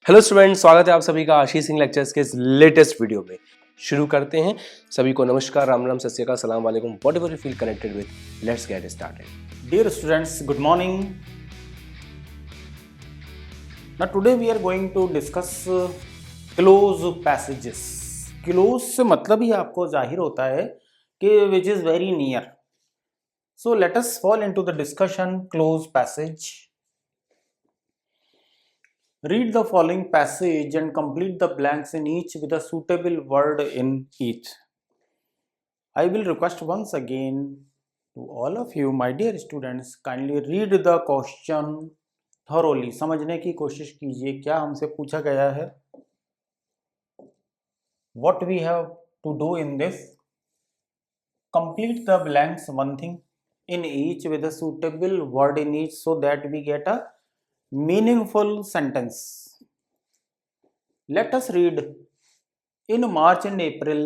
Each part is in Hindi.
हेलो स्टूडेंट, स्वागत है आप सभी का आशीष सिंह लेक्चर्स के इस लेटेस्ट वीडियो में। शुरू करते हैं। सभी को नमस्कार, राम राम, सत श्री अकाल, सलाम वालेकुम, whatever you feel connected with, let's get started. Dear students, good morning. Now today we are going to discuss close passages. Close से मतलब ही आपको जाहिर होता है कि which is very near. So let us fall into the discussion close passage. Read the following passage and complete the blanks in each with a suitable word in each. I will request once again to all of you, my dear students, kindly read the question thoroughly. समझने की कोशिश कीजिए क्या हमसे पूछा गया है. What we have to do in this? Complete the blanks, one thing in each with a suitable word in each so that we get a meaningful sentence. Let us read. In March and April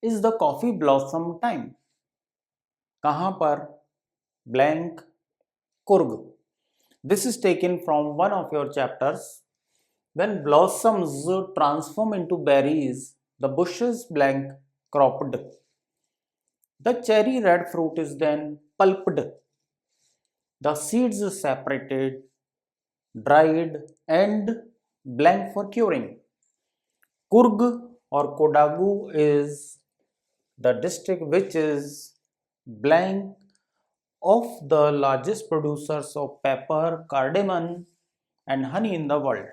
is the coffee blossom time. कहाँ पर? Blank, Kurg. This is taken from one of your chapters. When blossoms transform into berries, the bushes blank cropped. The cherry red fruit is then pulped. The seeds separated, dried and blank for curing. Kurg or Kodagu is the district which is blank of the largest producers of pepper, cardamom and honey in the world.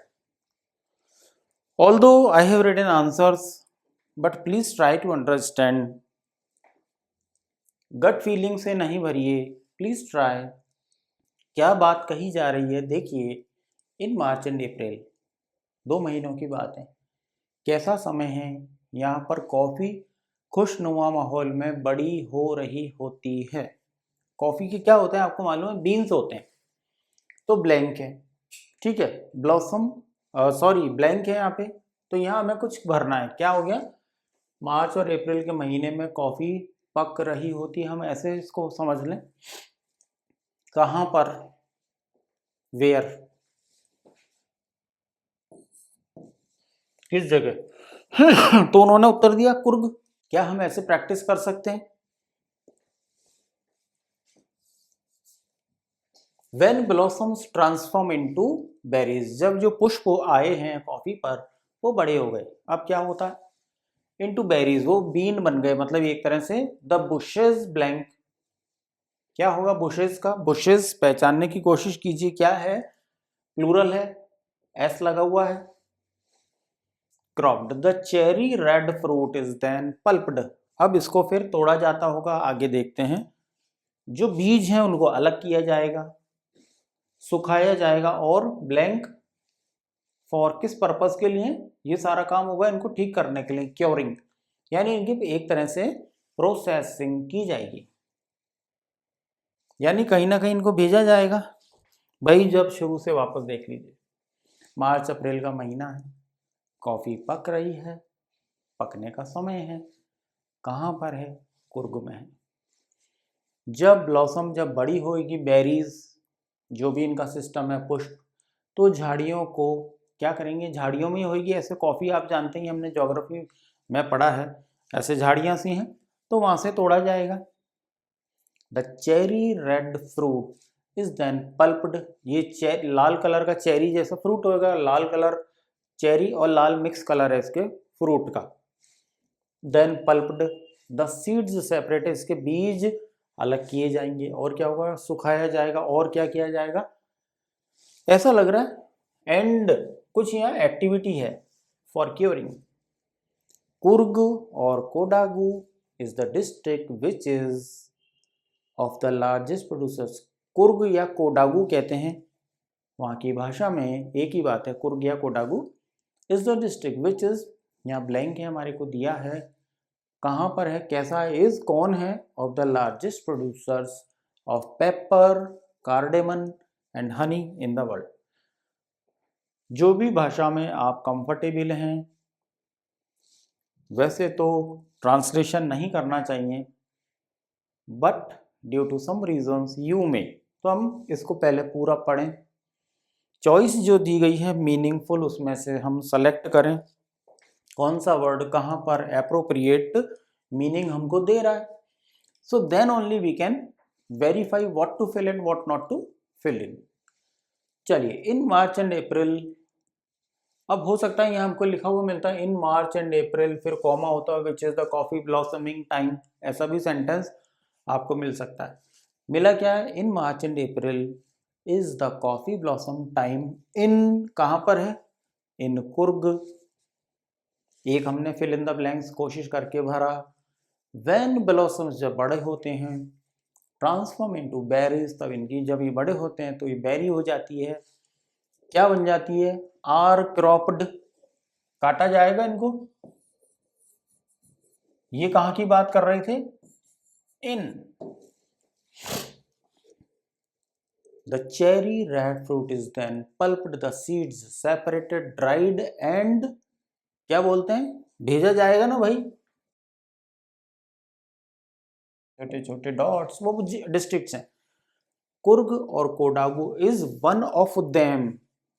Although I have written answers, but please try to understand. Gut feeling से नहीं भरिए, प्लीज ट्राई. क्या बात कही जा रही है देखिए. इन मार्च एंड अप्रैल 2 महीनों की बात है. कैसा समय है? यहाँ पर कॉफ़ी खुशनुमा माहौल में बड़ी हो रही होती है. कॉफ़ी के क्या होते हैं आपको मालूम है? बीन्स होते हैं. तो ब्लैंक है, ठीक है. ब्लॉसम सॉरी ब्लैंक है यहाँ पे. तो यहाँ हमें कुछ भरना है. क्या हो गया? मार्च और अप्रैल के महीने में कॉफ़ी पक रही होती है. हम ऐसे इसको समझ लें. कहाँ पर? वेयर, किस जगह? तो उन्होंने उत्तर दिया कुर्ग. क्या हम ऐसे प्रैक्टिस कर सकते हैं? When blossoms transform into berries, जब जो पुष्प आए हैं कॉफी पर वो बड़े हो गए. अब क्या होता है? Into berries, वो बीन बन गए. मतलब एक तरह से the bushes blank. क्या होगा bushes का? bushes पहचानने की कोशिश कीजिए. क्या है? प्लूरल है, s लगा हुआ है. Cropped. The cherry red fruit is then pulped. अब इसको फिर तोड़ा जाता होगा. आगे देखते हैं. जो बीज हैं उनको अलग किया जाएगा, सुखाया जाएगा और ब्लैंक फॉर किस पर्पस के लिए? ये सारा काम होगा इनको ठीक करने के लिए, क्योरिंग. यानी इनकी एक तरह से प्रोसेसिंग की जाएगी. यानी कहीं ना कहीं इनको भेजा जाएगा. भाई जब शुरू से वापस देख लीजिए. मार्च अप्रैल का महीना है, कॉफी पक रही है, पकने का समय है. कहाँ पर है? कुर्ग में है. जब ब्लॉसम जब बड़ी होगी, बेरीज जो भी इनका सिस्टम है, पुष्प, तो झाड़ियों को क्या करेंगे? झाड़ियों में ही होगी. ऐसे कॉफ़ी आप जानते हैं, हमने ज्योग्राफी में पढ़ा है, ऐसे झाड़ियाँ सी हैं, तो वहाँ से तोड़ा जाएगा. The cherry red fruit is then pulped. ये लाल कलर का चेरी जैसा फ्रूट होगा. लाल कलर चेरी और लाल मिक्स कलर है इसके फ्रूट का. Then pulped. The seeds separate, इसके बीज अलग किए जाएंगे. और क्या होगा? सुखाया जाएगा. और क्या किया जाएगा? ऐसा लग रहा है एंड कुछ यहाँ एक्टिविटी है फॉर क्योरिंग. कुर्ग और Kodagu is the district which is of the largest producers. Coorg या कोडागू कहते हैं, वहाँ की भाषा में एक ही बात है, कुर्ग या Kodagu. Is the district which is, यहाँ ब्लैंक है हमारे को दिया है. कहाँ पर है? कैसा है? इज कौन है? Of the largest producers of pepper, cardamom and honey in the world. जो भी भाषा में आप कंफर्टेबल हैं. वैसे तो ट्रांसलेशन नहीं करना चाहिए, but due to some reasons you में, तो हम इसको पहले पूरा पढ़ें. चॉइस जो दी गई है मीनिंगफुल, उसमें से हम सेलेक्ट करें कौन सा वर्ड कहाँ पर एप्रोप्रिएट मीनिंग हमको दे रहा है. So then only we can verify what to fill and what not to fill in. चलिए, इन मार्च एंड अप्रैल, अब हो सकता है यहाँ हमको लिखा हुआ मिलता है इन मार्च एंड अप्रैल, फिर कॉमा होता है which is the coffee blossoming time, ऐसा भी सेंटेंस आपको मिल सकता है. मिला क्या है, in March and April is the coffee blossom time. इन कहाँ पर है, इन कुर्ग. एक हमने फिल इन द ब्लैंक्स कोशिश करके भरा. व्हेन ब्लॉसम्स जब बड़े होते हैं, ट्रांसफॉर्म इनटू बेरीज, तब इनकी जब ये बड़े होते हैं तो ये बेरी हो जाती है. क्या बन जाती है, आर क्रॉप्ड, काटा जाएगा इनको. ये कहाँ की बात कर रहे थे, इन. The cherry red fruit is then pulped, the seeds separated, dried and, क्या बोलते हैं, भेजा जाएगा ना भाई, छोटे छोटे डॉट्स, वो डिस्ट्रिक्ट्स हैं. कुर्ग और Kodagu is one of them,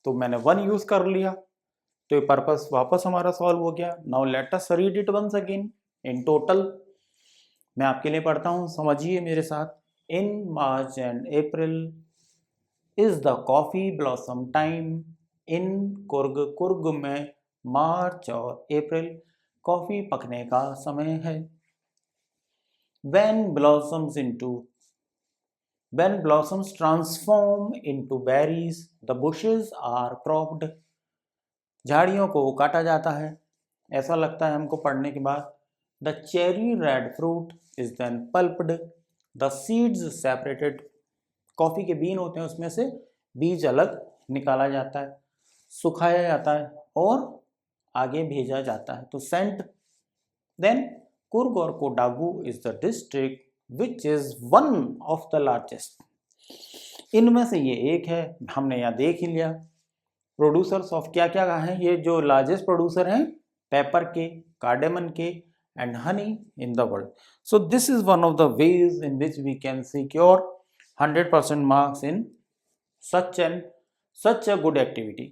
तो मैंने वन यूज कर लिया, तो ये पर्पस वापस हमारा सॉल्व हो गया. Now let us read it once again in total. मैं आपके लिए पढ़ता हूं, समझिए मेरे साथ. In March and April is the coffee blossom time. In Coorg, Coorg में मार्च और अप्रैल कॉफी पकने का समय है. When blossoms transform into berries, the bushes are cropped. झाड़ियों को काटा जाता है. ऐसा लगता है हमको पढ़ने के बाद. The cherry red fruit is then pulped. The seeds separated. Coffee के बीन होते हैं, उसमें से बीज अलग निकाला जाता है, सुखाया जाता है और आगे भेजा जाता है. तो सेंट. देन कुर्ग और Kodagu is the district which is one of the largest. इनमें से ये एक है, हमने यहाँ देख ही लिया. प्रोड्यूसर्स ऑफ क्या क्या हैं, ये जो लार्जेस्ट प्रोड्यूसर हैं पेपर के, कार्डेमन के and honey in the world. So this is one of the ways in which we can secure 100% marks in such a good activity.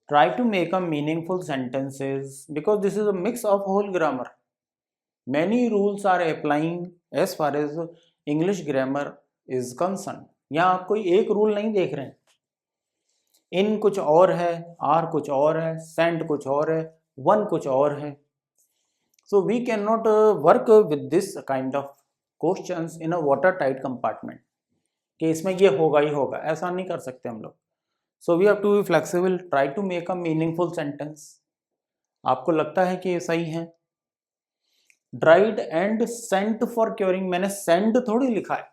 Try to make a meaningful sentences because this is a mix of whole grammar. Many rules are applying as far as English grammar is concerned. यहाँ आप कोई एक रूल नहीं देख रहे हैं. इन कुछ और है, आर कुछ और है, सेंड कुछ और है, वन कुछ और है. So we cannot work with this kind of questions in a water tight compartment, कि इसमें ये होगा ही होगा, ऐसा नहीं कर सकते हम लोग. So we have to be flexible. Try to make a meaningful sentence. आपको लगता है कि ये सही है. Dried and sent for curing, मैंने सेंड थोड़ी लिखा है.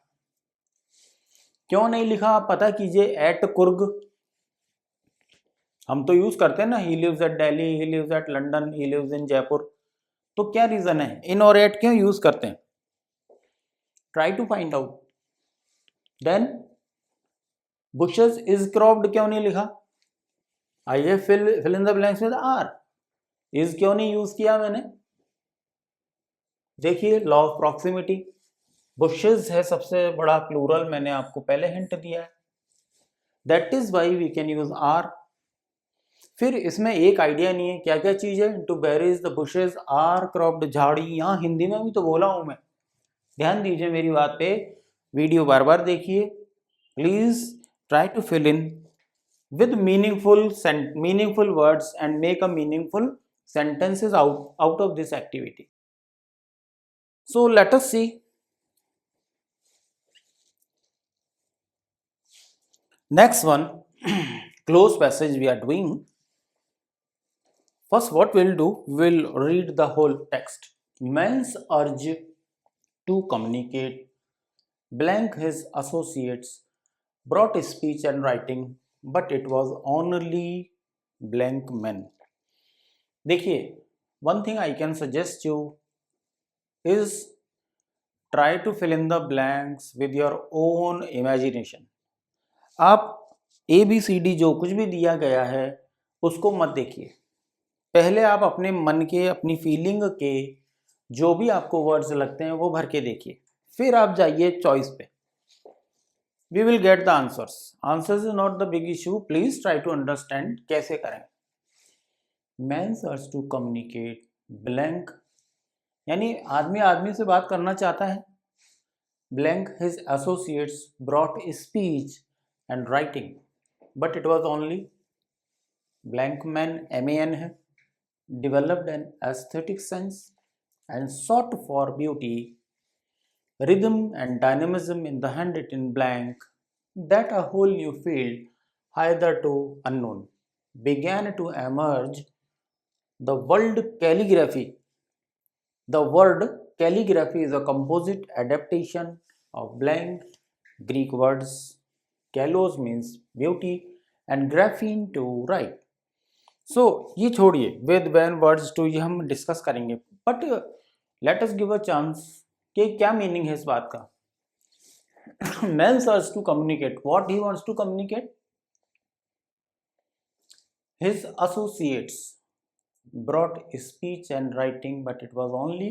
क्यों नहीं लिखा आप पता कीजिए. एट कुर्ग हम तो यूज करते हैं ना, he lives at Delhi, he lives at London, he lives in Jaipur. तो क्या रीजन है, इन और एट क्यों यूज करते हैं. Try to find out. Then bushes is cropped क्यों नहीं लिखा. आइए fill in the blanks with R. is क्यों नहीं यूज किया मैंने. देखिए लॉ ऑफ प्रॉक्सिमिटी. bushes है सबसे बड़ा प्लूरल, मैंने आपको पहले हिंट दिया है. That is why we can use R. फिर इसमें एक आइडिया नहीं है, क्या क्या चीज है. To berries the bushes are cropped. झाड़ी, यहाँ हिंदी में भी तो बोला हूं मैं, ध्यान दीजिए मेरी बात पे. वीडियो बार बार देखिए please. Try to fill in with meaningful words and make a meaningful sentences out of this activity. So let us see. Next one, close passage we are doing. First what we'll do, we'll read the whole text. Man's urge to communicate blank his associates brought speech and writing, but it was only blank men. देखिए, one thing I can suggest you is try to fill in the blanks with your own imagination. आप ABCD जो कुछ भी दिया गया है उसको मत देखिए. पहले आप अपने मन के, अपनी फीलिंग के जो भी आपको वर्ड्स लगते हैं वो भर के देखिए, फिर आप जाइए चॉइस पे. We will get the answers. Answers is not the big issue. Please try to understand कैसे करें. Man search to communicate blank, यानी आदमी आदमी से बात करना चाहता है. Blank his associates brought speech and writing but it was only blank. Man MAN है. developed an aesthetic sense and sought for beauty, rhythm and dynamism in the handwritten blank, that a whole new field, hitherto unknown, began to emerge. The word calligraphy. The word calligraphy is a composite adaptation of blank Greek words. Kalos means beauty and graphene to write. सो ये छोड़िए, विद वैन वर्ड्स टू ये हम डिस्कस करेंगे, but let us give a chance कि क्या मीनिंग है इस बात का. Man search to communicate, what he wants to communicate. His associates brought speech and writing but it was only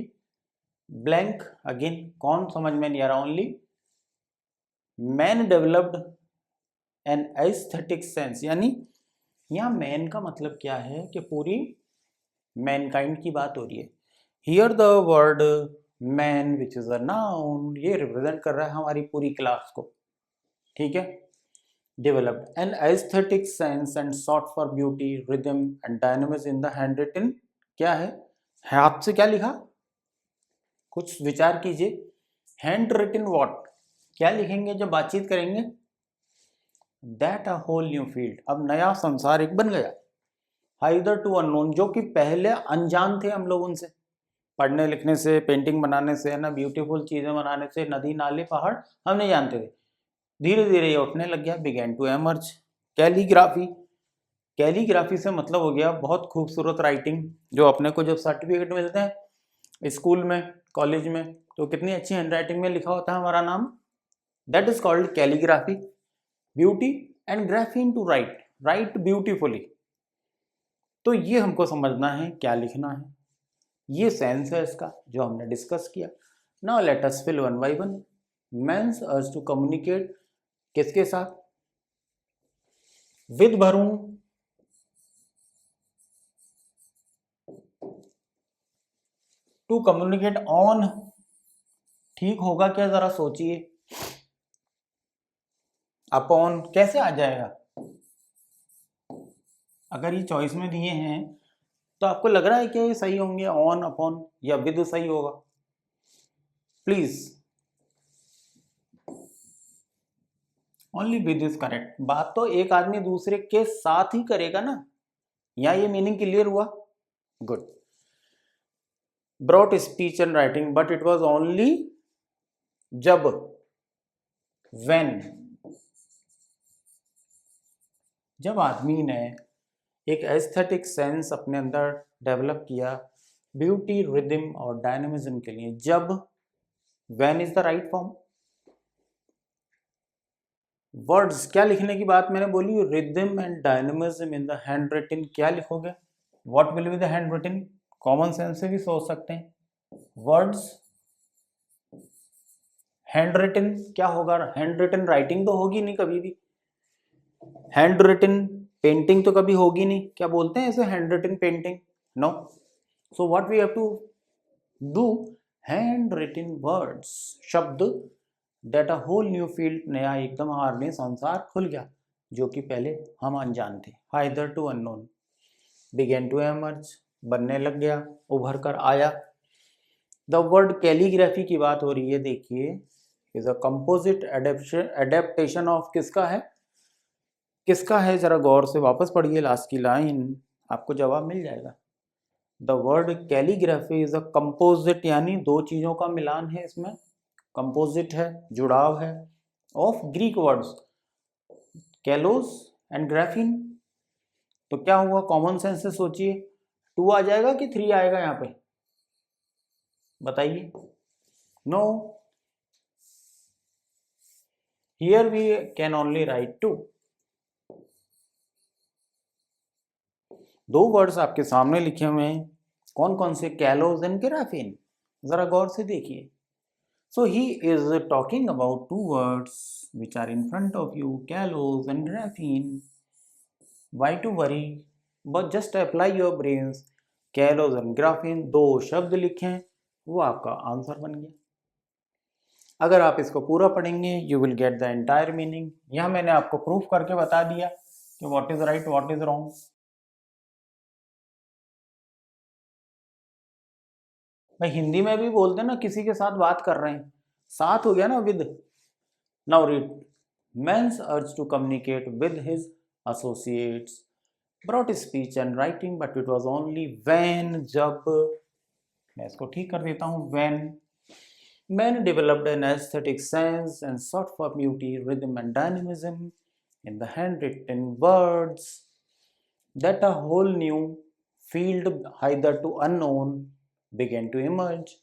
blank. Again कौन समझ में नहीं आ रहा. Only man developed an aesthetic sense, यानी यहाँ मैन का मतलब क्या है कि पूरी मैनकाइंड की बात हो रही है. Here the word man which is a noun, ये रिप्रेजेंट कर रहा है हमारी पूरी क्लास को. ठीक है. Developed an aesthetic sense and sought for beauty, rhythm and dynamism in the hand written. क्या है हाथ से क्या लिखा, कुछ विचार कीजिए. हैंड रिटन व्हाट, क्या लिखेंगे जब बातचीत करेंगे. That a whole new field, अब नया संसार एक बन गया. हाइदर टू अननोन, जो कि पहले अनजान थे हम लोग उनसे. पढ़ने लिखने से, पेंटिंग बनाने से, ना ब्यूटीफुल चीजें बनाने से, नदी नाले पहाड़ हम नहीं जानते थे. धीरे धीरे ये उठने लग गया. Began to emerge. Calligraphy, calligraphy से मतलब हो गया बहुत खूबसूरत राइटिंग, जो अपने को जब सर्टिफिकेट मिलते हैं स्कूल में, कॉलेज में, तो कितनी अच्छी हैंड राइटिंग में लिखा होता है हमारा नाम. That is called calligraphy. Beauty and graphein to write, write beautifully. तो ये हमको समझना है क्या लिखना है. ये सेंस है इसका जो हमने डिस्कस किया. Now let us fill one by one. Man's urge to communicate किसके साथ. With Varun, to communicate on. ठीक होगा क्या, जरा सोचिए. अपॉन कैसे आ जाएगा. अगर ये चॉइस में दिए हैं तो आपको लग रहा है कि ये सही होंगे, ऑन, अपॉन या विद सही होगा. Please, only with is correct. बात तो एक आदमी दूसरे के साथ ही करेगा ना. या ये मीनिंग क्लियर हुआ. Good. Brought speech and writing but it was only जब, व्हेन, जब आदमी ने एक एस्थेटिक सेंस अपने अंदर डेवलप किया ब्यूटी, रिदम और डायनामिज्म के लिए. जब, when is the right form. Words, क्या लिखने की बात मैंने बोली. Rhythm and dynamism in the hand written. क्या लिखोगे. What will be the hand written. Common sense से भी सोच सकते हैं. वर्ड्स, हैंड रिटन क्या होगा. हैंड रिटन राइटिंग तो होगी नहीं कभी भी. हैंड रिटन पेंटिंग तो कभी होगी नहीं. क्या बोलते हैं इसे, hand written painting. No. So what we have to do, hand written words, शब्द. That a whole new field, नया एकदम हमारे लिए संसार खुल गया जो कि पहले हम अनजान थे. Hitherto unknown. Began to emerge, बनने लग गया, उभर कर आया. द वर्ड कैलीग्राफी की बात हो रही है. देखिए, is a composite adaptation of किसका है, किसका है. जरा गौर से वापस पढ़िए लास्ट की लाइन, आपको जवाब मिल जाएगा. The word calligraphy is a composite, यानी दो चीजों का मिलान है इसमें. कंपोजिट है, जुड़ाव है, of Greek words callus and graphene. तो क्या हुआ, कॉमन सेंस से सोचिए. 2 आ जाएगा कि 3 आएगा यहाँ पे, बताइए. No, here we can only write 2. दो वर्ड्स आपके सामने लिखे हुए हैं. कौन कौन से, कैलोस एंड ग्राफीन. जरा गौर से देखिए. So he is talking about two words which are in front of you, callose and graphene. Why to worry? But just apply your brains. Callose and graphene दो शब्द लिखें, वो आपका आंसर बन गया. अगर आप इसको पूरा पढ़ेंगे you will get the entire meaning. यह मैंने आपको प्रूफ करके बता दिया कि what is right what is wrong. भाई हिंदी में भी बोलते हैं ना, किसी के साथ बात कर रहे हैं, साथ हो गया ना with. Now read. Man's urge to communicate with his associates brought speech and writing but it was only when, जब, मैं इसको ठीक कर देता हूँ, when men developed an aesthetic sense and sought for beauty, rhythm and dynamism in the handwritten words, that a whole new field hitherto unknown began to emerge.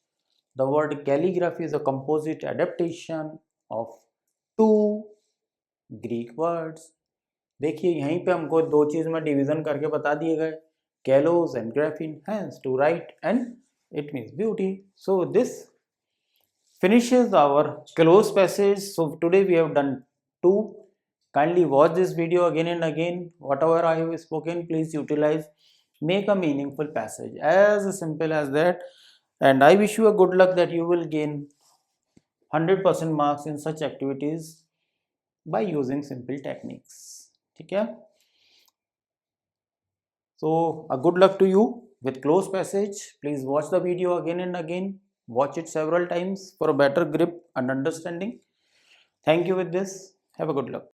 The word calligraphy is a composite adaptation of two Greek words. देखिए यहीं पे हमको दो चीज में डिवीजन करके बता दिए गए, callose and graphene, hence to write and it means beauty. So this finishes our close passage. So today we have done two. Kindly watch this video again and again. Whatever I have spoken, please utilize. Make a meaningful passage, as simple as that. And I wish you a good luck that you will gain 100% marks in such activities by using simple techniques. ठीक है. So a good luck to you with close passage. Please watch the video again and again. Watch it several times for a better grip and understanding. Thank you with this. Have a good luck.